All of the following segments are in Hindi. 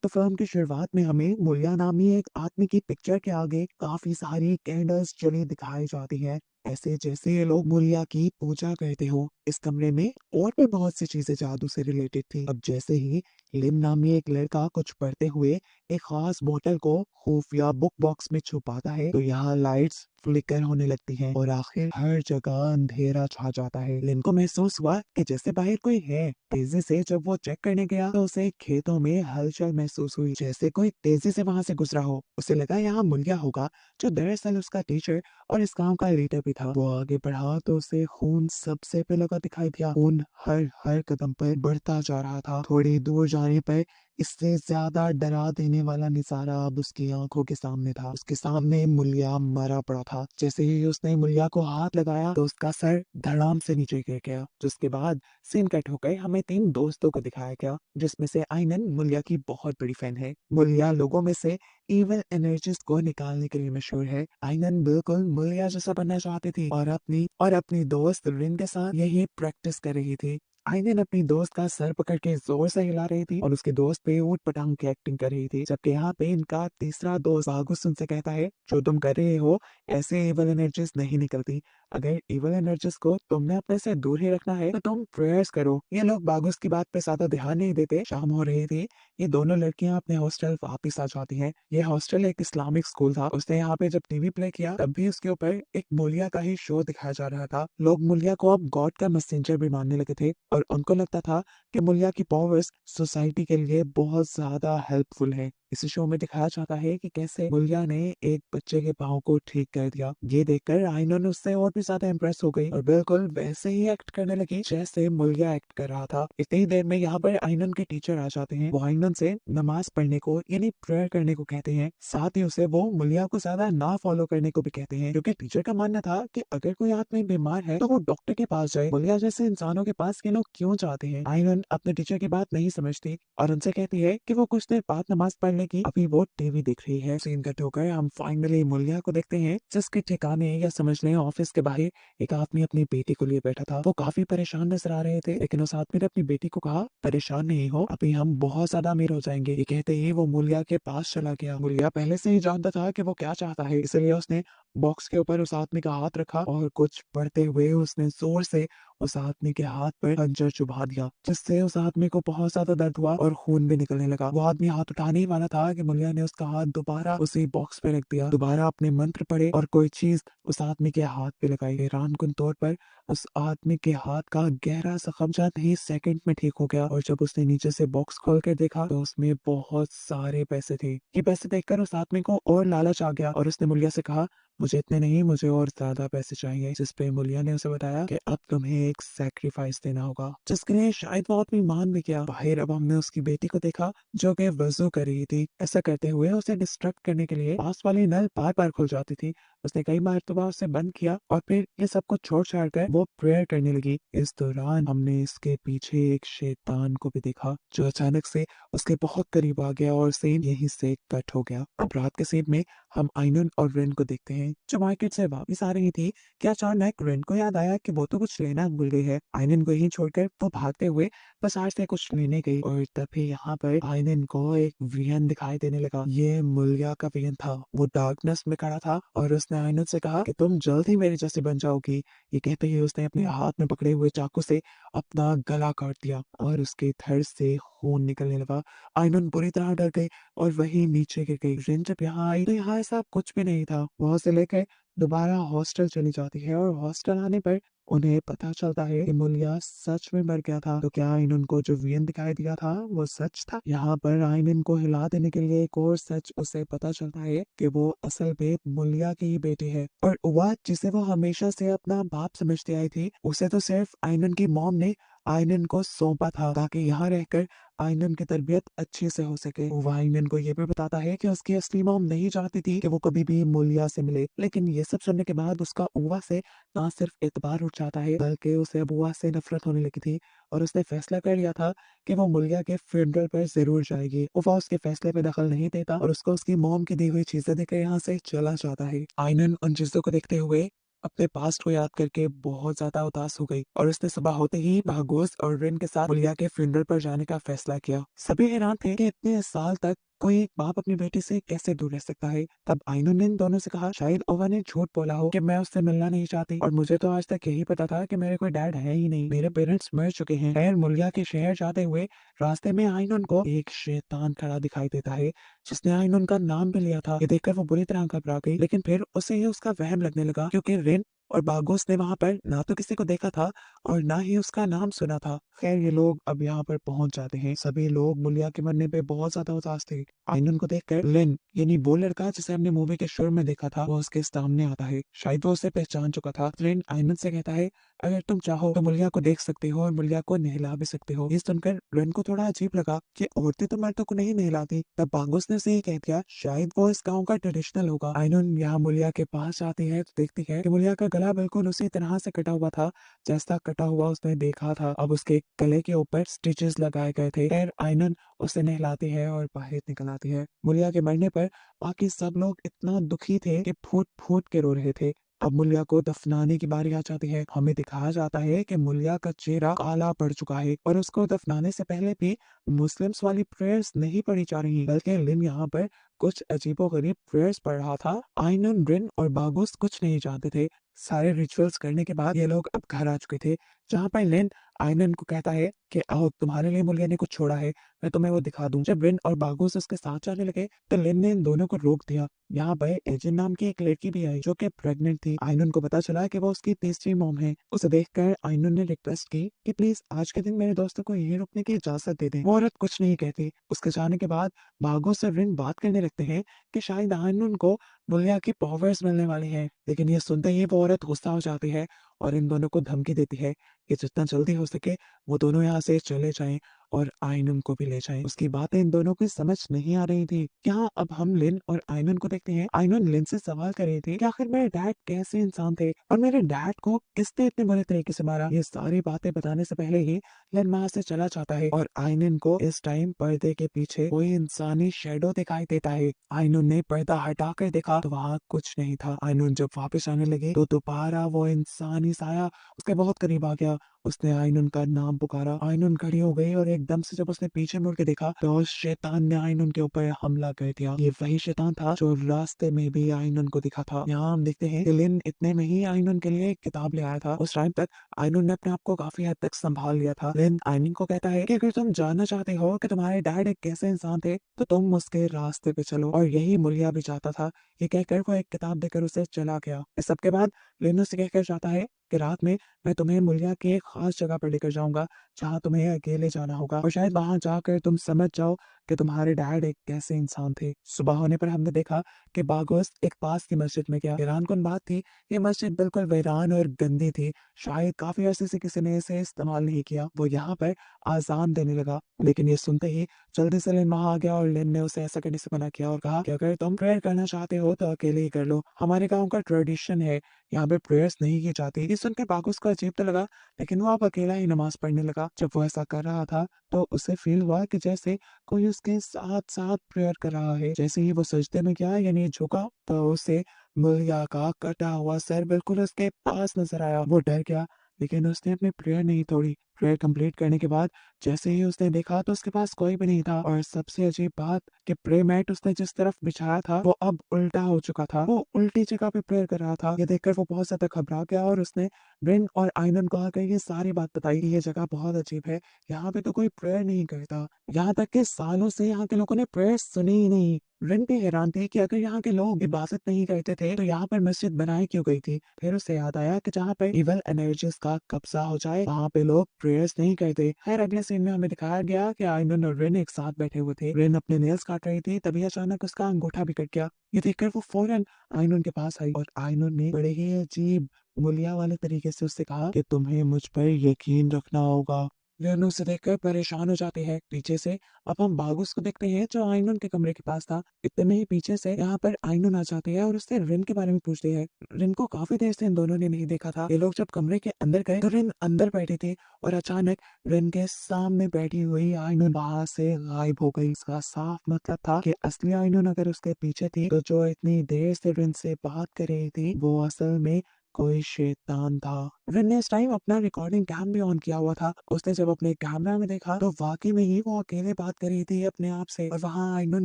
तो फिल्म की शुरुआत में हमें मुलिया नामी एक आदमी की पिक्चर के आगे काफी सारी कैंडल्स जली दिखाई जाती है, ऐसे जैसे ये लोग मुलिया की पूजा करते हो। इस कमरे में और भी बहुत सी चीजें जादू से रिलेटेड थी। अब जैसे ही लिम नामी एक लड़का कुछ पढ़ते हुए एक खास बोतल को खुफिया बुक बॉक्स में छुपाता है, तो यहाँ लाइट्स फ्लिकर होने लगती हैं और आखिर हर जगह अंधेरा छा जाता है। लिम को महसूस हुआ कि जैसे बाहर कोई है। तेजी से जब वो चेक करने गया तो उसे खेतों में हलचल महसूस हुई, जैसे कोई तेजी से वहां से गुजरा हो। उसे लगा यहाँ मुलिया होगा, जो दरअसल उसका टीचर और इस गांव का लीडर भी था। वो आगे बढ़ा तो उसे खून सबसे पहले का दिखाई दिया। खून हर हर कदम पर बढ़ता जा रहा था। थोड़ी दूर जाने पर इससे ज्यादा डरा देने वाला नजारा अब उसकी आंखों के सामने था। उसके सामने मुलिया मरा पड़ा था। जैसे ही उसने मुलिया को हाथ लगाया तो उसका सर धड़ाम से नीचे गिर गया। जिसके बाद सीन कट होकर हमें तीन दोस्तों को दिखाया गया, जिसमें से आइनन मुलिया की बहुत बड़ी फैन है। मुलिया लोगों में से इविल एनर्जीज को निकालने के लिए मशहूर है। आइनन बिल्कुल मुलिया जैसा बनना चाहती थी और अपनी दोस्त रिन के साथ यही प्रैक्टिस कर रही थी। आइनन अपनी दोस्त का सर पकड़ के जोर से हिला रही थी और उसके दोस्त पे ऊट पटांग की एक्टिंग कर रही थी। जबकि यहाँ पे इनका तीसरा दोस्त बागुस उनसे कहता है, जो तुम कर रहे हो ऐसे इविल एनर्जीज नहीं निकलती। अगर इविल एनर्जीज को तुमने अपने से दूर ही रखना है तो तुम प्रेयर्स करो। ये लोग बागुस की बात पे ज्यादा ध्यान नहीं देते। शाम हो रही थी। ये दोनों लड़कियां अपने हॉस्टल वापस आ जाती हैं। ये हॉस्टल एक इस्लामिक स्कूल था। उसने यहाँ पे जब टीवी प्ले किया तब भी उसके ऊपर एक मुलिया का ही शो दिखाया जा रहा था। लोग मुलिया को अब गॉड का मैसेंजर भी मानने लगे थे और उनको लगता था कि मुलिया की पावर्स सोसाइटी के लिए बहुत ज्यादा हेल्पफुल है। इस शो में दिखाया जाता है कि कैसे मुलिया ने एक बच्चे के पाँव को ठीक कर दिया। ये देखकर आइनन उससे और भी ज्यादा इम्प्रेस हो गई और बिल्कुल वैसे ही एक्ट करने लगी जैसे मुलिया एक्ट कर रहा था। इतनी देर में यहाँ पर आइनन के टीचर आ जाते हैं। वो आइनन से नमाज पढ़ने को यानी प्रेयर करने को कहते हैं। साथ ही उसे वो मुलिया को ज्यादा ना फॉलो करने को भी कहते हैं, क्योंकि टीचर का मानना था कि अगर कोई आदमी बीमार है तो वो डॉक्टर के पास जाए। मुलिया जैसे इंसानों के पास ये लोग क्यों जाते हैं? आइनन अपने टीचर की बात नहीं समझती और उनसे कहती है कि वो कुछ देर बाद नमाज पढ़ने की अभी वो टीवी देख रही है। सीन कट होकर हम फाइनली मुलिया को देखते हैं, जिसके ठिकाने या समझ लें ऑफिस के बाहर एक आदमी अपनी बेटी को लिए बैठा था। वो काफी परेशान नजर आ रहे थे, लेकिन उस आदमी ने अपनी बेटी को कहा, परेशान नहीं हो, अभी हम बहुत ज्यादा अमीर हो जाएंगे। ये कहते ही वो मुलिया के पास चला गया। मुलिया पहले से ही जानता था कि वो क्या चाहता है, इसलिए उसने बॉक्स के ऊपर उस आदमी का हाथ रखा और कुछ पढ़ते हुए उसने जोर से उस आदमी के हाथ पर खंजर चुभा दिया, जिससे उस आदमी को बहुत ज्यादा दर्द हुआ और खून भी निकलने लगा। वो आदमी हाथ उठाने ही वाला था कि मुलिया ने उसका हाथ दोबारा उसी बॉक्स पे रख दिया, दोबारा अपने मंत्र पढ़े और कोई चीज उस आदमी के हाथ पे लगाई। हैरानकुन तौर पर उस आदमी के हाथ का गहरा जख्म चंद ही सेकंड में ठीक हो गया और जब उसने नीचे से बॉक्स खोल कर देखा तो उसमें बहुत सारे पैसे थे। ये पैसे देखकर उस आदमी को और लालच आ गया और उसने मुलिया से कहा, मुझे इतने नहीं, मुझे और ज्यादा पैसे चाहिए। जिस पे मुलिया ने उसे बताया कि अब तुम्हें एक सैक्रिफाइस देना होगा, जिसके लिए शायद वो आदमी मान भी गया। बाहर अब हमने उसकी बेटी को देखा जो कि वजू कर रही थी। ऐसा करते हुए उसे डिस्ट्रैक्ट करने के लिए पास वाली नल बार बार खुल जाती थी। उसने कई मरतबा उसे बंद किया और फिर ये सब कुछ छोड़ छाड़ कर वो प्रेयर करने लगी। इस दौरान हमने इसके पीछे एक शैतान को भी देखा, जो अचानक से उसके बहुत करीब आ गया और सीन यहीं से कट हो गया। अब रात के सीन में हम आइनन और रेन को देखते हैं, जो मार्केट से वापस आ रही थी। क्या अचानक रेन को याद आया कि वो तो कुछ लेना भूल गई है। आइनन को यहीं छोड़कर वो भागते हुए बाजार से कुछ लेने गई और तभी यहाँ पर आइनन को एक वियन दिखाई देने लगा। ये मुलिया का वियन था। वो डार्कनेस में खड़ा था और उसने आइनन से कहा कि तुम जल्द ही मेरी जैसी बन जाओगी। ये कहते ही उसने अपने हाथ में पकड़े हुए चाकू से अपना गला काट दिया और उसके धड़ से खून निकलने लगा। आइनन बुरी तरह डर गई और वही नीचे गिर गई। रिन जब यहाँ आई तो यहाँ ऐसा कुछ भी नहीं था। वहां से लेकर दोबारा हॉस्टल चली जाती है और हॉस्टल आने पर उन्हें पता चलता है कि मुलिया सच में मर गया था। तो क्या आइनन को जो वियन दिखाई दिया था वो सच था? यहाँ पर आइनन को हिला देने के लिए एक और सच उसे पता चलता है कि वो असल में मुलिया की ही बेटी है और वह जिसे वो हमेशा से अपना बाप समझती आई थी, उसे तो सिर्फ आइनन की मॉम ने आइनन को सौंपा था ताकि यहाँ रहकर आइनन की तरबियत अच्छे से हो सके। वो आइनन को ये भी बताता है कि उसकी असली मॉम नहीं चाहती थी कि वो कभी भी मुलिया से मिले, लेकिन ये सब सुनने के बाद उसका उवा से ना सिर्फ एतबार उठ जाता है बल्कि उसे अब उवा से नफरत होने लगी थी और उसने फैसला कर लिया था कि वो मुलिया के फ्यूनरल पर जरूर जाएगी। उवा उसके फैसले पे दखल नहीं देता और उसको उसकी मॉम की दी हुई चीजें देकर यहाँ से चला जाता है। आइनन उन चीजों को देखते हुए अपने पास्ट को याद करके बहुत ज्यादा उदास हो गई और उसने सुबह होते ही भागोस और रिन के साथ मुलिया के फ्यूनरल पर जाने का फैसला किया। सभी हैरान थे कि इतने साल तक कोई एक बाप अपनी बेटी से कैसे दूर रह सकता है। तब आइनो ने इन दोनों से कहा, शायद ओवा ने झूठ बोला हो कि मैं उससे मिलना नहीं चाहती, और मुझे तो आज तक यही पता था कि मेरे कोई डैड है ही नहीं, मेरे पेरेंट्स मर चुके हैं। खैर, मुलिया के शहर जाते हुए रास्ते में आइनन को एक शैतान खड़ा दिखाई देता है जिसने आइनन का नाम भी लिया था। ये देखकर वो बुरी तरह घबरा गई, लेकिन फिर उसे ये उसका वहम लगने लगा, क्योंकि रिन और बागोस ने वहां पर ना तो किसी को देखा था और ना ही उसका नाम सुना था। खैर, ये लोग अब यहाँ पर पहुंच जाते हैं। सभी लोग मुलिया के मरने पे बहुत ज्यादा उदास थे। आइनन को देखकर लिन, यानी वो लड़का जिसे हमने मूवी के शुरू में देखा था, वो उसके सामने आता है। शायद वो उसे पहचान चुका था। लिन आइनन से कहता है, अगर तुम चाहो तो मुलिया को देख सकते हो और मुलिया को नहला भी सकते हो। ये सुनकर लिन को थोड़ा अजीब लगा कि औरतें तो मर्दों को नहीं नहलाती। तब बागोस ने उसे ये कह दिया, शायद वो इस गाँव का ट्रेडिशनल होगा। आइनन यहाँ मुलिया के पास जाती है तो देखती है कि मुलिया का गला बिल्कुल उसी तरह से कटा हुआ था जैसा कटा हुआ उसने देखा था। अब उसके गले के ऊपर स्टिचेस लगाए गए थे। खैर, आइनन उसे नहलाती है और बाहर निकल आती है। मुलिया के मरने पर बाकी सब लोग इतना दुखी थे कि फूट फूट के रो रहे थे। अब मुलिया को दफनाने की बारी आ जाती है। हमें दिखाया जाता है कि मुलिया का चेहरा काला पड़ चुका है और उसको दफनाने से पहले भी मुस्लिम्स वाली प्रेयर्स नहीं पढ़ी जा रही, बल्कि लिन यहाँ पर कुछ अजीबोगरीब प्रेयर्स पढ़ रहा था। आइनन, रिन और बागुस कुछ नहीं जानते थे। सारे रिचुअल्स करने के बाद ये लोग अब घर आ चुके थे, जहाँ पर लिन आइनन को कहता है कि आओ, तुम्हारे लिए मुलिया ने कुछ छोड़ा है, मैं तुम्हें वो दिखा दूं। जब रिन और बागुस उसके साथ जाने लगे तो लिन ने इन दोनों को रोक दिया। यहाँ पर एजिन नाम की एक लड़की भी आई जो कि प्रेग्नेंट थी। आइनन को पता चला कि वो उसकी तीसरी मॉम है। उसे देखकर आइनन ने रिक्वेस्ट की कि प्लीज आज के दिन मेरे दोस्तों को यहीं रुकने की इजाजत दे दें। वो औरत कुछ नहीं कहती। उसके जाने के बाद बागुस और रिन बात करने लगते हैं कि शायद आइनन को मुलिया की पावर्स मिलने वाली है, लेकिन ये सुनते ही वो औरत गुस्सा हो जाती है और इन दोनों को धमकी देती है कि जितना जल्दी हो सके वो दोनों यहाँ से चले जाएं और आइनन को भी ले जाएं। उसकी बातें इन दोनों की समझ नहीं आ रही थी। क्या अब हम लिन और आइनन को देखते हैं। आइनन लिन से सवाल कर रही थी कि आखिर मेरे डैड कैसे इंसान थे और मेरे डैड को किसने इतने बुरे तरीके से मारा। ये सारी बातें बताने से पहले ही लिन वहां से चला जाता है और आइनन को इस टाइम पर्दे के पीछे कोई इंसानी शेडो दिखाई देता है। आइनन ने पर्दा हटाकर देखा तो वहाँ कुछ नहीं था। आइनन जब वापस आने लगी तो दोबारा वो इंसानी साया उसके बहुत करीब आ गया। उसने आइनन का नाम पुकारा। आइनन खड़ी हो गई और एकदम से जब उसने पीछे मुड़ के देखा तो उस शैतान ने आइनन के ऊपर हमला कर दिया। ये वही शैतान था जो रास्ते में भी आइनन को दिखा था। यहाँ हम देखते हैं कि लिन इतने में ही आइनन के लिए एक किताब ले आया था। उस टाइम तक आइनन ने अपने आप को काफी हद तक संभाल लिया था। लिन आइनन को कहता है कि अगर तुम जानना चाहते हो कि तुम्हारे डैड एक कैसे इंसान थे तो तुम उसके रास्ते पे चलो, और यही मुलिया भी चाहता था। ये कहकर वो एक किताब देकर उसे चला गया। इस सब के बाद लिन उसे कहकर जाता है कि रात में मैं तुम्हें मुलिया की एक खास जगह पर लेकर जाऊंगा जहाँ तुम्हें अकेले जाना होगा, और शायद वहां जाकर तुम समझ जाओ कि तुम्हारे डैड एक कैसे इंसान थे। सुबह होने पर हमने देखा कि बागोस एक पास की मस्जिद में गया। हैरानकुन बात थी, ये मस्जिद बिल्कुल वीरान और गंदी थी। शायद काफी अरसे से किसी ने इसे इस्तेमाल नहीं किया। वो यहाँ पर आजान देने लगा, लेकिन ये सुनते ही जल्दी से लिन वहां आ गया और लिन ने उसे ऐसा करने से मना किया और कहा कि अगर तुम प्रेयर करना चाहते हो तो अकेले ही कर लो, हमारे गाँव का ट्रेडिशन है, यहाँ पे प्रेयर्स नहीं की जाती। ये सुनकर बागुस को अजीब तो लगा, लेकिन वो अब अकेला ही नमाज पढ़ने लगा। जब वो ऐसा कर रहा था तो उसे फील हुआ कि जैसे कोई उसके साथ साथ प्रेयर कर रहा है। जैसे ही वो सजदे में गया यानी झुका तो उसे मुलिया का कटा हुआ सर बिल्कुल उसके पास नजर आया। वो डर गया, लेकिन उसने अपनी प्रेयर नहीं तोड़ी। प्रेयर कंप्लीट करने के बाद जैसे ही उसने देखा तो उसके पास कोई भी नहीं था, और सबसे अजीब बात कि प्रे मैट उसने जिस तरफ बिछाया था वो अब उल्टा हो चुका था। वो उल्टी जगह पे प्रेयर कर रहा था। ये देखकर वो बहुत ज्यादा घबरा गया और उसने रिन और आइनन को आकर ये सारी बात बताई कि ये जगह बहुत अजीब है, यहाँ पे तो कोई प्रेयर नहीं करता। यहाँ तक कि सालों से यहाँ के लोगों ने प्रेयर सुनी ही नहीं। रिन भी हैरान थे कि अगर यहाँ के लोग इबादत नहीं करते थे तो यहाँ पर मस्जिद बनाई क्यों गई थी। फिर उसे याद आया कि जहाँ पर इवल एनर्जीज का कब्जा हो जाए वहाँ पे लोग प्रेयर्स नहीं करते। खैर, अगले सीन में हमें दिखाया गया कि आइनन और रिन एक साथ बैठे हुए थे। रिन अपने नेल्स काट रही थी, तभी अचानक उसका अंगूठा भी कट गया। ये देखकर वो फौरन आइनन के पास आई और आइनन ने बड़े ही अजीब मुलिया वाले तरीके से उससे कहा कि तुम्हें मुझ पर यकीन रखना होगा। रिन उसे देखकर परेशान हो जाती है। पीछे से अब हम बागुस को देखते हैं जो आइनन के कमरे के पास था। इतने में ही पीछे से यहाँ पर आइनन आ जाती है और उससे रिन के बारे में पूछती है। रिन को काफी देर से इन दोनों ने नहीं देखा था। ये लोग जब कमरे के अंदर गए तो रिन अंदर बैठी थी और अचानक रिन के सामने बैठी हुई आइनन वहां से गायब हो गई। इसका साफ मतलब था कि असली आइनन अगर उसके पीछे थी तो जो इतनी देर से रिन से बात कर रही थी वो असल में कोई शैतान था। रिन ने इस टाइम अपना रिकॉर्डिंग कैम भी ऑन किया हुआ था। उसने जब अपने कैमरा में देखा तो वाकई में ही वो अकेले बात कर रही थी अपने आप से और वहाँ आइनन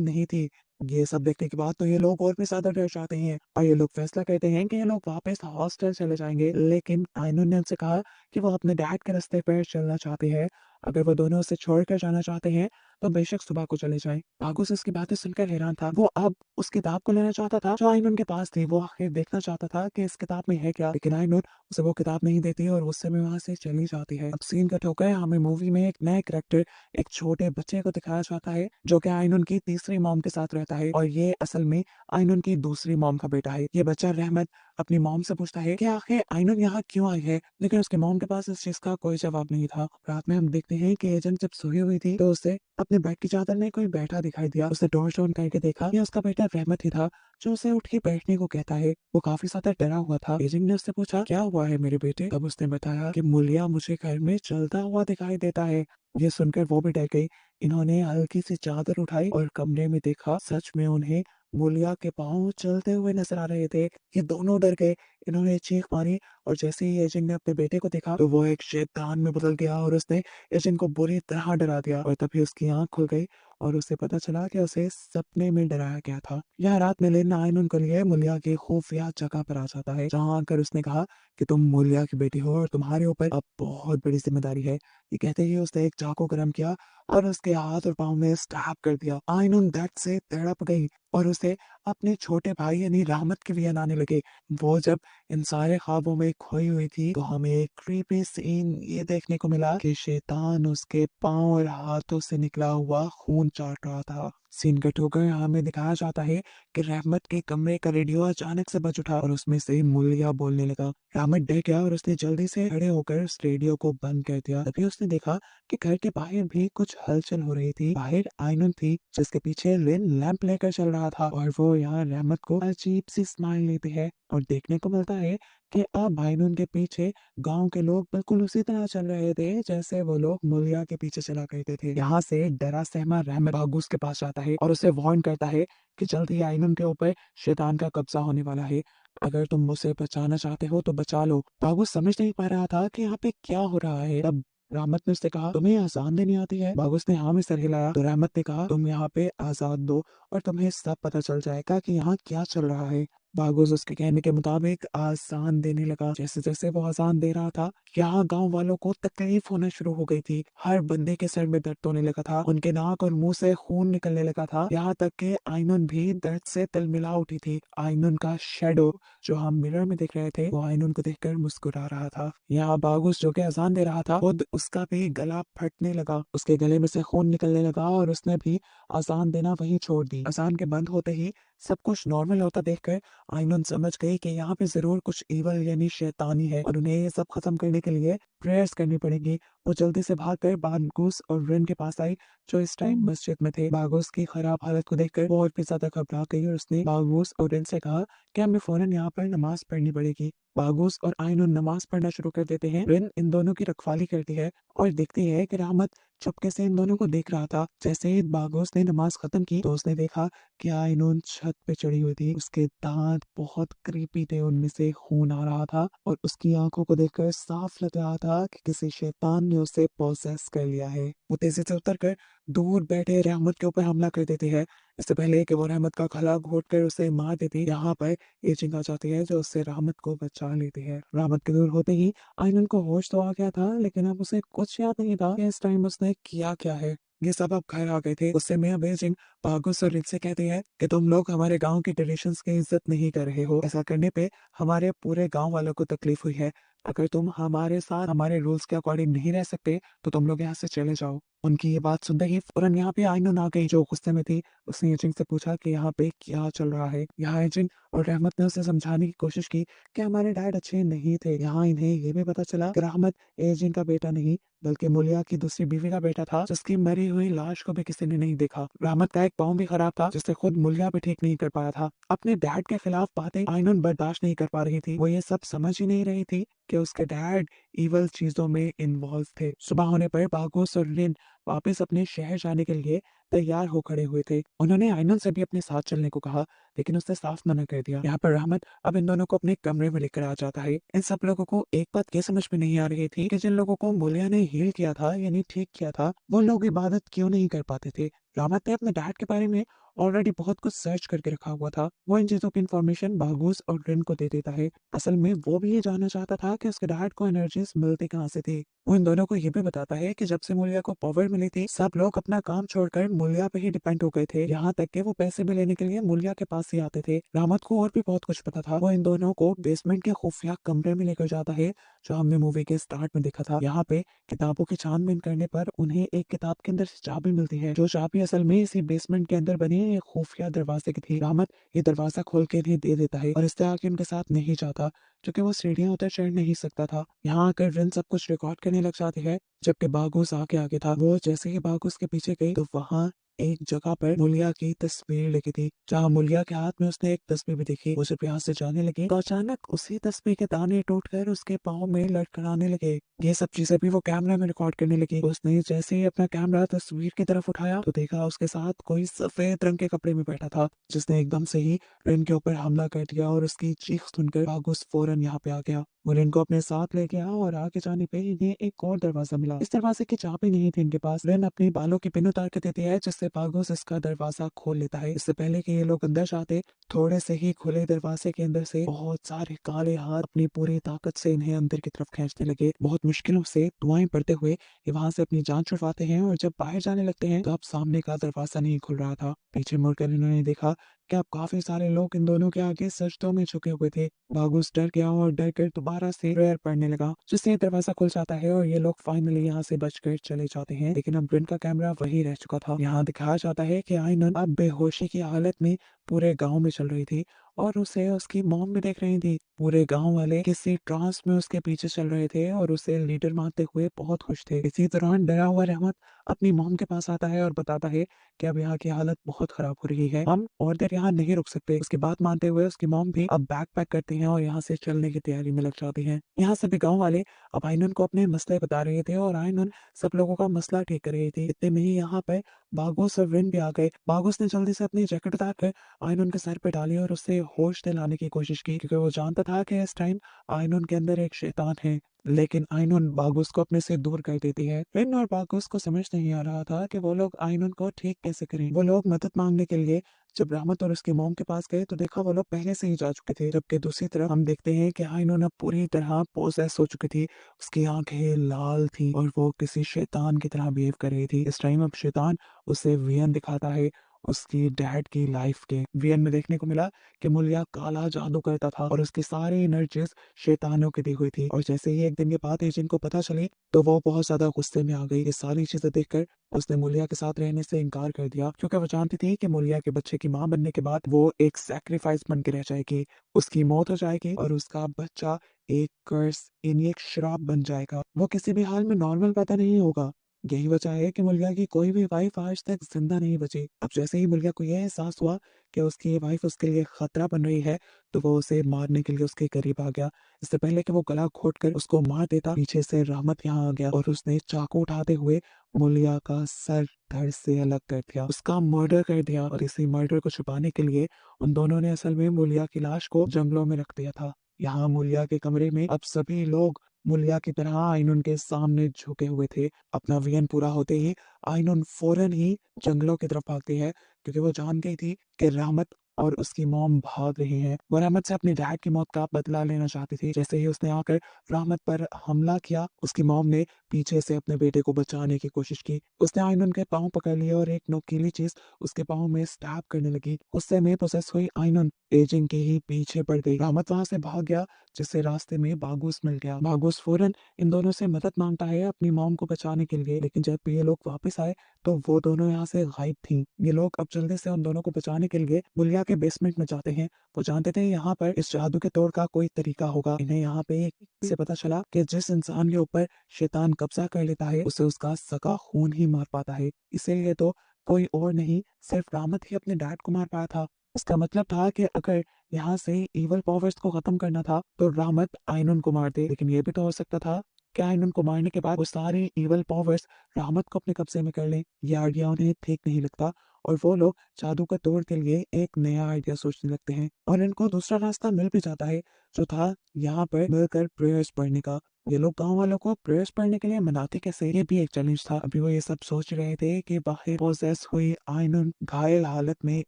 नहीं थी। ये सब देखने के बाद तो ये लोग और भी ज्यादा डर जाते हैं और ये लोग फैसला करते हैं कि ये लोग वापस हॉस्टल चले जाएंगे। लेकिन आइनन ने उनसे कहा कि वो अपने डैड के रास्ते पर चलना चाहते हैं। अगर वो दोनों उसे छोड़कर जाना चाहते हैं तो बेशक सुबह को चले जाएं। बागुस इसकी बातें सुनकर हैरान था। वो अब उस किताब को लेना चाहता था जो आइनन के पास थी। वो आखिर देखना चाहता था कि इस किताब में है क्या, लेकिन आइनन उसे वो किताब नहीं देती और गुस्से में वहां से चली जाती है। अब सीन कट होकर हमें मूवी में एक नया कैरेक्टर, एक छोटे बच्चे को दिखाया जाता है जो कि आइनन की तीसरी मॉम के साथ रहता है और ये असल में आइनन की दूसरी मॉम का बेटा है। ये बच्चा रहमत अपनी मॉम से पूछता है कि आखिर आइनन यहाँ क्यों आई है, लेकिन उसके मॉम के पास इस चीज का कोई जवाब नहीं था। रात में हम देखते हैं कि एजेंट जब सोई हुई थी तो उसे अपने बेड की चादर में कोई बैठा दिखाई दिया। उसने टॉर्च ऑन करके देखा कि उसका बेटा रहमत ही था जो उसे उठ के बैठने को कहता है। वो काफी ज्यादा डरा हुआ था। एजेंट ने उससे पूछा क्या हुआ है मेरे बेटे। तब उसने बताया कि मुलिया मुझे घर में चलता हुआ दिखाई देता है। ये सुनकर वो भी डर गई। इन्होंने हल्की सी चादर उठाई और कमरे में देखा, सच में उन्हें मुलिया के पांव चलते हुए नजर आ रहे थे। ये दोनों डर गए। इन्होंने चीख मारी और जैसे ही एजेंट ने अपने बेटे को देखा तो वो एक शैतान में बदल गया और उसने एजेंट को बुरी तरह डरा दिया और तभी उसकी आंख खुल गई और उसे पता चला कि उसे सपने में डराया गया था। यह रात में लेना आयन उनके लिए मुलिया की खुफिया जगह पर आ जाता है जहाँ आकर उसने कहा कि तुम मुलिया की बेटी हो और तुम्हारे ऊपर अब बहुत बड़ी जिम्मेदारी है। ये कहते ही उसने एक चाकू गरम किया और उसके हाथ और पाँव में स्टैब कर दिया। आयन उन दर्द से तड़प गई और उसे अपने छोटे भाई यानी रहमत के भी आने लगे। वो जब इन सारे ख्वाबों में खोई हुई थी तो हमें एक क्रीपी सीन ये देखने को मिला कि शैतान उसके पांव और हाथों से निकला हुआ खून चाट रहा था। सीन कट होकर हमें दिखाया जाता है कि रहमत के कमरे का रेडियो अचानक से बज उठा और उसमें से मुलिया बोलने लगा। रहमत डर गया और उसने जल्दी से खड़े होकर उस रेडियो को बंद कर दिया। तभी उसने देखा कि घर के बाहर भी कुछ हलचल हो रही थी। बाहर आयनन थी जिसके पीछे रिन लैंप लेकर चल रहा था और वो यहाँ रहमत को अजीब सी स्माइल देती है और देखने को मिलता है कि अब आयनन के पीछे गांव के लोग बिल्कुल उसी तरह चल रहे थे जैसे वो लोग मुलिया के पीछे चला करते थे। यहाँ से डरा सहमा रहमत बागुस के पास जाता है और उसे वार्न करता है कि जल्द ही आयनन के ऊपर शैतान का कब्जा होने वाला है। अगर तुम उसे बचाना चाहते हो तो बचा लो। बागुस समझ नहीं पा रहा था कि यहाँ पे क्या हो रहा है। तब रहमत ने उससे कहा तुम्हें आजान देनी आती है। बागुस ने हाँ में सर हिलाया तो रहमत ने कहा तुम यहाँ पे आजाद दो और तुम्हें सब पता चल जाएगा कि यहाँ क्या चल रहा है। बागुस उसके कहने के मुताबिक आजान देने लगा। जैसे जैसे वो आजान दे रहा था यहाँ गांव वालों को तकलीफ होना शुरू हो गई थी। हर बंदे के सर में दर्द होने लगा था, उनके नाक और मुंह से खून निकलने लगा था, यहाँ तक कि आयनन भी दर्द से तिलमिला उठी थी। आयनन का शेडो जो हम मिरर में देख रहे थे वो आयनन को देखकर मुस्कुरा रहा था। यहाँ बागुस जो कि अजान दे रहा था खुद उसका भी गला फटने लगा, उसके गले में से खून निकलने लगा और उसने भी अजान देना वहीं छोड़ दी। अजान के बंद होते ही सब कुछ नॉर्मल होता देखकर आयनन समझ गई कि यहाँ पे जरूर कुछ इवल यानी शैतानी है और उन्हें ये सब खत्म करने के लिए प्रेयर्स करनी पड़ेगी। वो जल्दी से भागकर बागुस और रिन के पास आई जो इस टाइम मस्जिद में थे। बागुस की खराब हालत को देखकर वो और भी ज्यादा घबरा गई और उसने बागुस और रिन से कहा कि हमें फौरन यहाँ पर नमाज पढ़नी पड़ेगी। बागुस और आयनन नमाज पढ़ना शुरू कर देते हैं। रिन इन दोनों की रखवाली करती है और देखती है कि रहमत चुपके से इन दोनों को देख रहा था। जैसे ही बागुस ने नमाज खत्म की तो उसने देखा कि आयनन छत पे चढ़ी हुई थी। उसके दांत बहुत क्रीपी थे, उनमें से खून आ रहा था और उसकी आंखों को देखकर साफ लग रहा था कि किसी शैतान ने उसे पोसेस कर लिया है। वो तेजी से उतरकर दूर बैठे रहमत के ऊपर हमला कर देती है। इससे पहले कि वो रहमत का गला घोट कर उसे मार देती, यहाँ पर एजिंग आ जाती है जो उससे रहमत को बचा लेती है। रहमत के दूर होते ही आयनन को होश तो आ गया था लेकिन अब उसे कुछ याद नहीं था कि इस टाइम उसने किया क्या है। ये सब अब घर आ गए थे। उससे मैं अमेजिंग बागुस और रिन से कहती है कि तुम लोग हमारे गांव की ट्रेडिशंस की इज्जत नहीं कर रहे हो। ऐसा करने पे हमारे पूरे गांव वालों को तकलीफ हुई है। अगर तुम हमारे साथ हमारे रूल्स के अकॉर्डिंग नहीं रह सकते तो तुम लोग यहाँ से चले जाओ। उनकी ये बात सुनते ही फौरन यहाँ पे आयनन आ गई जो गुस्से में थी। उसने एजेंट से पूछा कि यहाँ पे क्या चल रहा है। यहाँ एजेंट और रहमत ने उसे समझाने की कोशिश की कि हमारे डैड अच्छे नहीं थे। यहाँ इन्हें ये भी पता चला कि रहमत एजेंट का बेटा नहीं बल्कि मुलिया की दूसरी बीवी का बेटा था जिसकी मरी हुई लाश को भी किसी ने नहीं देखा। रहमत का एक पाँव भी खराब था जिससे खुद मुलिया भी ठीक नहीं कर पाया था। अपने डैड के खिलाफ बातें आयनन बर्दाश्त नहीं कर पा रही थी। वो ये सब समझ ही नहीं रही थी कि उसके डैड इवल चीजों में इन्वॉल्व थे। सुबह होने पर बागोस और रिन वापस अपने शहर जाने के लिए तैयार हो खड़े हुए थे। उन्होंने आयनन से भी अपने साथ चलने को कहा, लेकिन उसने साफ मना कर दिया। यहाँ पर रहमत अब इन दोनों को अपने कमरे में लेकर आ जाता है। इन सब लोगों को एक बात ये समझ में नहीं आ रही थी कि जिन लोगों को मुलिया ने हील किया था यानी ठीक किया था, वो लोग इबादत क्यों नहीं कर पाते थे। रहमत ने अपने डैड के बारे में ऑलरेडी बहुत कुछ सर्च करके रखा हुआ था। वो इन चीजों की इन्फॉर्मेशन बागूस और रिन को दे देता है। असल में वो भी ये जानना चाहता था कि उसके डैड को एनर्जीज मिलती कहाँ से थी। वो इन दोनों को ये भी बताता है कि जब से मूलिया को पावर मिली थी, सब लोग अपना काम छोड़कर मूलिया पे ही डिपेंड हो गए थे। यहाँ तक कि वो पैसे भी लेने के लिए मूलिया के पास ही आते थे। रामत को और भी बहुत कुछ पता था। वो इन दोनों को बेसमेंट के खुफिया कमरे में लेकर जाता है, जो हमने मूवी के स्टार्ट में देखा था। यहाँ पे किताबों की छानबीन करने पर उन्हें एक किताब के अंदर से चाबी मिलती है, जो चाबी असल में इसी बेसमेंट के अंदर बनी एक खुफिया दरवाजे की थी। रामत ये दरवाजा खोल के इन्हें दे देता है और इससे आगे उनके साथ नहीं जाता, क्योंकि वो सीढ़ियां उतर चढ़ नहीं सकता था। यहाँ आकर रिन सब कुछ रिकॉर्ड करने लग जाती है, जबकि बागुस आगे था। वो जैसे ही बागुस के पीछे गई तो वहाँ एक जगह पर मुलिया की तस्वीर लगी थी। जहाँ मुलिया के हाथ में उसने एक तस्वीर भी देखी। वो जब यहाँ से जाने लगी तो अचानक उसी तस्वीर के दाने टूटकर उसके पाँव में लटखड़ाने लगे। ये सब चीजें भी वो कैमरा में रिकॉर्ड करने लगी। उसने जैसे ही अपना कैमरा तस्वीर की तरफ उठाया तो देखा उसके साथ कोई सफेद रंग के कपड़े में बैठा था, जिसने एकदम से ही रिन के ऊपर हमला कर दिया और उसकी चीख सुनकर बागुस फौरन यहाँ पे आ गया। वो रिन को अपने साथ ले गया और आगे जाने पे इन्हें एक और दरवाजा मिला। इस दरवाजे की चाबी नहीं थी इनके पास। रिन अपने बालों की पिन उतार के देती है, जिससे बागुस इसका दरवाजा खोल लेता है। इससे पहले कि ये लोग अंदर जाते, थोड़े से ही खुले दरवाजे के अंदर से बहुत सारे काले हाथ अपनी पूरी ताकत से इन्हें अंदर की तरफ खींचने लगे। बहुत मुश्किलों से दुआएं पड़ते हुए ये वहां से अपनी जान छुड़वाते हैं और जब बाहर जाने लगते हैं तो अब सामने का दरवाजा नहीं खुल रहा था। पीछे मुड़कर इन्होंने देखा कि अब काफी सारे लोग इन दोनों के आगे सजदों में झुके हुए थे। बागुस डर गया और डर कर दोबारा से प्रेयर पढ़ने लगा, जिससे दरवाजा खुल जाता है और ये लोग फाइनली यहाँ से बचकर चले जाते हैं। लेकिन अब रिन का कैमरा वही रह चुका था। यहाँ दिखाया जाता है कि आयनन अब बेहोशी की हालत में पूरे गांव में चल रही थी और उसे उसकी मॉम भी देख रही थी। पूरे गांव वाले किसी ट्रांस में उसके पीछे चल रहे थे और उसे लीडर मानते हुए बहुत खुश थे। इसी दौरान डरा हुआ रहमत अपनी मॉम के पास आता है और बताता है कि अब यहाँ की हालत बहुत खराब हो रही है, हम और देर यहाँ नहीं रुक सकते। उसकी बात मानते हुए उसकी मॉम भी अब बैग पैक करती हैं और यहाँ से चलने की तैयारी में लग जाती हैं। यहाँ सभी गांव वाले अब आयनन को अपने मसले बता रहे थे और आयनन सब लोगों का मसला ठीक कर रही थी। इतने में ही यहाँ पे बागोस और विन भी आ गए। बागोस ने जल्दी से अपनी जैकेट उतार कर आयनन के सर पे डाली और उससे होश दिलाने की कोशिश की, क्योंकि वो जानता था कि इस टाइम आयनन के अंदर एक शैतान है। लेकिन आयनन बागुस को अपने से दूर कर देती है। रिन और बागुस को समझ नहीं आ रहा था कि वो लोग आयनन को ठीक कैसे करें। वो लोग मदद मांगने के लिए जब रहमत और उसके मोम के पास गए तो देखा वो लोग पहले से ही जा चुके थे। जबकि दूसरी तरफ हम देखते हैं कि आयनन अब पूरी तरह पोसेस हो चुकी थी। उसकी आंखें लाल थी और वो किसी शैतान की तरह बिहेव कर रही थी। इस टाइम अब शैतान उसे वियन दिखाता है, उसकी डैड की लाइफ के। वियन में देखने को मिला कि मुलिया काला जादू करता था और उसकी सारी एनर्जीज शैतानों की दी हुई थी। और जैसे ही एक दिन ये बात एजेंट को पता चली तो वो बहुत ज्यादा गुस्से में आ गई। ये सारी चीजें देखकर उसने मुलिया के साथ रहने से इनकार कर दिया, क्योंकि वो जानती थी कि मुलिया के बच्चे की मां बनने के बाद वो एक सैक्रिफाइस बन के रह जाएगी, उसकी मौत हो जाएगी और उसका बच्चा एक कर्स यानी एक श्राप बन जाएगा। वो किसी भी हाल में नॉर्मल पैदा नहीं होगा। यही वजह है कि मुलिया की कोई भी वाइफ आज तक जिंदा नहीं बची। अब जैसे ही मुलिया को यह एहसास हुआ कि उसकी वाइफ उसके लिए खतरा बन रही है तो वो उसे मारने के लिए उसके करीब आ गया। इससे पहले कि वो गला घोट कर उसको मार देता, पीछे से रहमत यहाँ आ गया और उसने चाकू उठाते हुए मुलिया का सर धड़ से अलग कर दिया, उसका मर्डर कर दिया। और इसी मर्डर को छुपाने के लिए उन दोनों ने असल में मुलिया की लाश को जंगलों में रख दिया था। यहाँ मुलिया के कमरे में अब सभी लोग मुलिया की तरह आइनुन के सामने झुके हुए थे। अपना वियन पूरा होते ही आइनुन फौरन ही जंगलों की तरफ भागती है, क्योंकि वो जान गई थी कि रहमत और उसकी मॉम भाग रही हैं। वो रहमत से अपने डैड की मौत का बदला लेना चाहती थी। जैसे ही उसने आकर रहमत पर हमला किया, उसकी मॉम ने पीछे से अपने बेटे को बचाने की कोशिश की। उसने आइनुन के पाँव पकड़ लिए और एक नोकीली चीज उसके पाँव में स्टैब करने लगी। उससे में प्रोसेस हुई आइनुन एजिंग के ही पीछे पड़ गई। रहमत वहां से भाग गया, जिससे रास्ते में बागुस मिल गया। बागुस फौरन इन दोनों से मदद मांगता है अपनी मॉम को बचाने के लिए, लेकिन जब ये लोग वापस आए तो वो दोनों यहाँ से गायब थी। ये लोग अब जल्दी से उन दोनों को बचाने के लिए मुलिया के बेसमेंट में जाते हैं। वो जानते थे यहाँ पर इस जादू के तोड़ का कोई तरीका होगा। इन्हें यहाँ पे से पता चला कि जिस इंसान के ऊपर शैतान कब्जा कर लेता है उसे उसका सगा खून ही मार पाता है। इसीलिए तो कोई और नहीं, सिर्फ रहमत ही अपने डैड को मार पाया था। इसका मतलब था कि अगर यहाँ से इवल पावर्स को खत्म करना था तो रहमत आइनुन को मार दे, लेकिन ये भी तो हो सकता था कि आयनन को मारने के बाद वो सारे इवल पावर्स रामत को अपने कब्जे में कर लें। ये आइडिया उन्हें ठीक नहीं लगता और वो लोग जादू का तोड़ के लिए एक नया आइडिया सोचने लगते हैं और इनको दूसरा रास्ता मिल भी जाता है, जो था यहाँ पर मिलकर प्रेयर्स पढ़ने का। ये लोग गांव वालों को प्रेयर्स पढ़ने के लिए मनाते कैसे, ये भी एक चैलेंज था। अभी वो ये सब सोच रहे थे कि बाहर पोसेस हुई आयनन घायल हालत में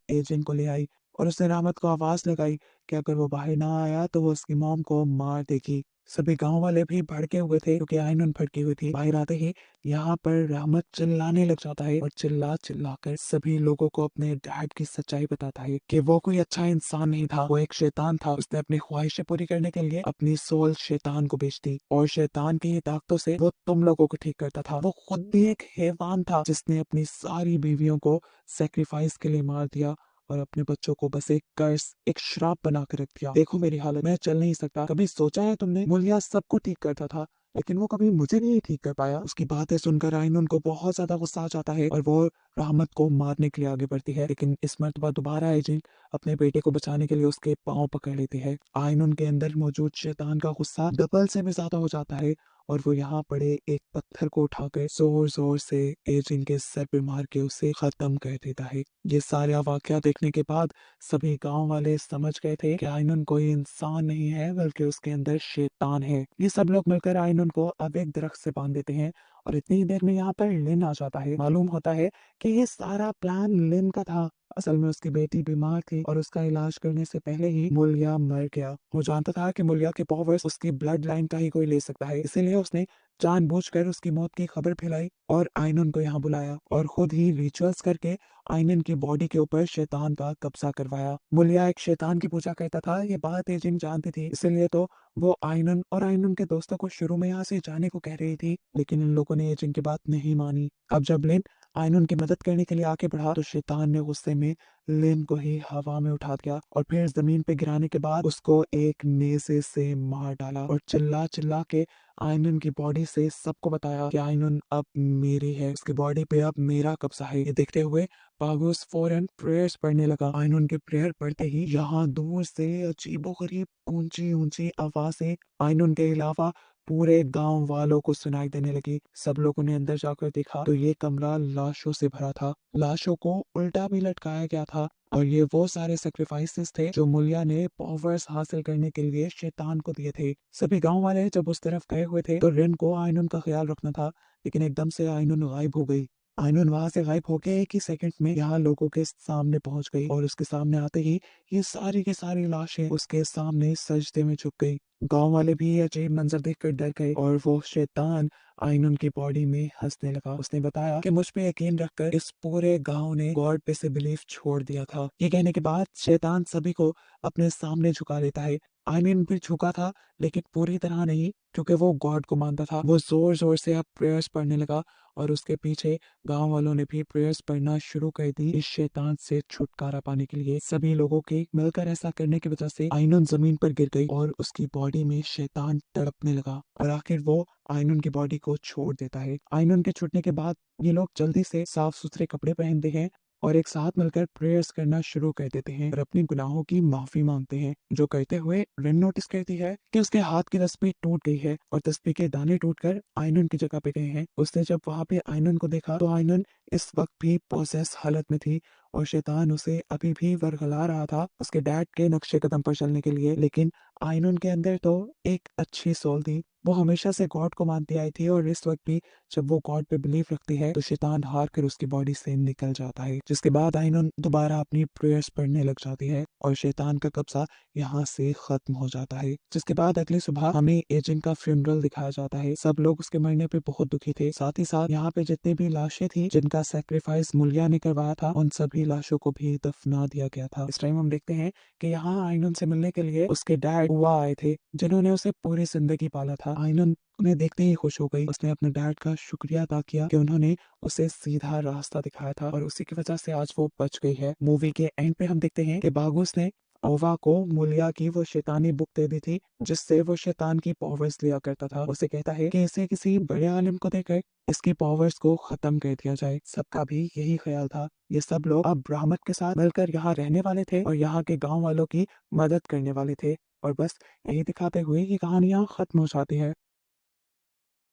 एजेंट को ले आई और उसने रामत को आवाज लगाई कि अगर वो बाहर ना आया तो वो उसकी मॉम को मार देगी। सभी गांव वाले भी भड़के हुए थे क्योंकि आयनन भड़की हुई थी। बाहर आते ही यहाँ पर रामत चिल्लाने लग जाता है और चिल्ला चिल्ला कर सभी लोगों को अपने डैड की सच्चाई बताता है कि वो कोई अच्छा इंसान नहीं था, वो एक शैतान था। उसने अपनी ख्वाहिशें पूरी करने के लिए अपनी सोल शैतान को बेच दी और शैतान की ताकतों से वो तुम लोगों को ठीक करता था। वो खुद भी एक हैवान था जिसने अपनी सारी बीवियों को सेक्रीफाइस के लिए मार दिया और अपने बच्चों को बस एक कर्स, एक श्राप बना कर रख दिया। देखो मेरी हालत, मैं चल नहीं सकता। कभी सोचा है तुमने, मुलिया सबको ठीक करता था लेकिन वो कभी मुझे नहीं ठीक कर पाया। उसकी बातें सुनकर आयनन को बहुत ज्यादा गुस्सा आ जाता है और वो राहमत को मारने के लिए आगे बढ़ती है, लेकिन इस मर्तबा दोबारा एजेंट अपने बेटे को बचाने के लिए उसके पांव पकड़ लेती है। आयनन के अंदर मौजूद शैतान का गुस्सा डबल से भी ज्यादा हो जाता है और वो यहाँ पड़े एक पत्थर को उठाकर जोर जोर से एजेंट के सर पे मार के उसे खत्म कर देता है। ये सारा वाकया देखने के बाद सभी गांव वाले समझ गए थे कि आयनन कोई इंसान नहीं है बल्कि उसके अंदर शैतान है। ये सब लोग मिलकर आयनन को अब एक दरख्त से बांध देते हैं और इतनी ही देर में यहाँ पर लिन आ जाता है। मालूम होता है कि ये सारा प्लान लिन का था। असल में उसकी बेटी बीमार थी और उसका इलाज करने से पहले ही मुलिया मर गया। वो जानता था कि मुलिया के पावर्स उसकी ब्लड लाइन का ही कोई ले सकता है, इसीलिए उसने जानबूझकर उसकी मौत की खबर फैलाई और आयनन को यहाँ बुलाया और खुद ही रिचुअल्स करके आयनन की बॉडी के ऊपर शैतान का कब्जा करवाया। मुलिया एक शैतान की पूजा करता था, ये बात एजेंट जानती थी, इसीलिए तो वो आयनन और आयनन के दोस्तों को शुरू में यहाँ से जाने को कह रही थी, लेकिन इन लोगों ने एजेंट की बात नहीं मानी। अब जब लिन आयनन की मदद करने के लिए आके बढ़ा तो शैतान ने गुस्से में लिन को ही हवा में उठा दिया और फिर जमीन पे गिराने के बाद उसको एक नेज़े से मार डाला और चिल्ला चिल्ला के आयनन की बॉडी से सबको बताया कि आयनन अब मेरी है, उसकी बॉडी पे अब मेरा कब्जा है। ये देखते हुए पागुस फौरन प्रेयर्स पढ़ने लगा। आयनन के प्रेयर पढ़ते ही यहाँ दूर से अजीबोगरीब ऊंची ऊंची आवाजें आयनन के अलावा पूरे गांव वालों को सुनाई देने लगी। सब लोगों ने अंदर जाकर देखा तो ये कमरा लाशों से भरा था। लाशों को उल्टा भी लटकाया गया था और ये वो सारे सेक्रीफाइसेस थे जो मुलिया ने पावर्स हासिल करने के लिए शैतान को दिए थे। सभी गांव वाले जब उस तरफ गए हुए थे तो रिन को आयनन का ख्याल रखना था, लेकिन एकदम से आयनन गायब हो गई। आयनन वहां से गायब होके एक ही सेकंड में यहाँ लोगों के सामने पहुंच गई और उसके सामने आते ही ये सारी की सारी लाशें उसके सामने सजदे में झुक गई। गांव वाले भी ये अजीब मंजर देखकर डर गए और वो शैतान आयनन की बॉडी में हंसने लगा। उसने बताया कि मुझ पे यकीन रखकर इस पूरे गांव ने गॉड पे से बिलीफ छोड़ दिया था। ये कहने के बाद शैतान सभी को अपने सामने झुका देता है। आयनन भी झुका था लेकिन पूरी तरह नहीं, क्योंकि वो गॉड को मानता था। वो जोर जोर से अब प्रेयर्स पढ़ने लगा और उसके पीछे गांव वालों ने भी प्रेयर्स पढ़ना शुरू कर दी इस शैतान से छुटकारा पाने के लिए। सभी लोगों के मिलकर ऐसा करने की वजह से आयनन जमीन पर गिर गई और उसकी बॉडी में शैतान तड़पने लगा और आखिर वो आयनन की बॉडी को छोड़ देता है। आयनन के छूटने के बाद ये लोग जल्दी से साफ सुथरे कपड़े पहनते हैं और एक साथ मिलकर प्रेयर्स करना शुरू कर देते हैं और अपनी गुनाहों की माफी मांगते हैं। जो करते हुए रिन नोटिस करती है कि उसके हाथ की तस्बीर टूट गई है और तस्बीर के दाने टूटकर आयनन की जगह पे गए हैं। उसने जब वहां पे आयनन को देखा तो आयनन इस वक्त भी पोसेस हालत में थी और शैतान उसे अभी भी वरगला रहा था उसके डैड के नक्शे कदम पर चलने के लिए। लेकिन आयनन के अंदर तो एक अच्छी सोल थी, वो हमेशा से गॉड को मानती आई थी और इस वक्त भी जब वो गॉड पे बिलीव रखती है तो शैतान हार कर उसकी बॉडी से निकल जाता है, जिसके बाद आयनन दोबारा अपनी प्रेयर्स पढ़ने लग जाती है और शैतान का कब्जा यहाँ से खत्म हो जाता है। जिसके बाद अगली सुबह हमें एजेंट का फ्यूनरल दिखाया जाता है। सब लोग उसके मरने पे बहुत दुखी थे। साथ ही साथ यहाँ पे जितनी भी लाशें थी जिनका सेक्रीफाइस मुलिया ने करवाया था उन सभी लाशों को भी दफना दिया गया था। इस टाइम हम देखते हैं कि यहाँ आयनन से मिलने के लिए उसके डैड हुआ आए थे जिन्होंने उसे पूरी जिंदगी पाला था। आयनन उन्हें देखते ही खुश हो गई। उसने अपने डैड का शुक्रिया अदा किया कि उन्होंने उसे सीधा रास्ता दिखाया था और उसी की वजह से आज वो बच गई है। मूवी के एंड पे हम देखते हैं कि बागुस ने ओवा को मुलिया की वो शैतानी बुक दे दी थी जिससे वो शैतान की पावर्स लिया करता था। उसे कहता है कि इसे किसी बड़े आलिम को देकर इसकी पावर्स को खत्म कर दिया जाए। सबका भी यही ख्याल था। ये सब लोग अब ब्राह्मण के साथ मिलकर यहाँ रहने वाले थे और यहाँ के गांव वालों की मदद करने वाले थे और बस यही दिखाते हुए ये कहानियां खत्म हो जाती है।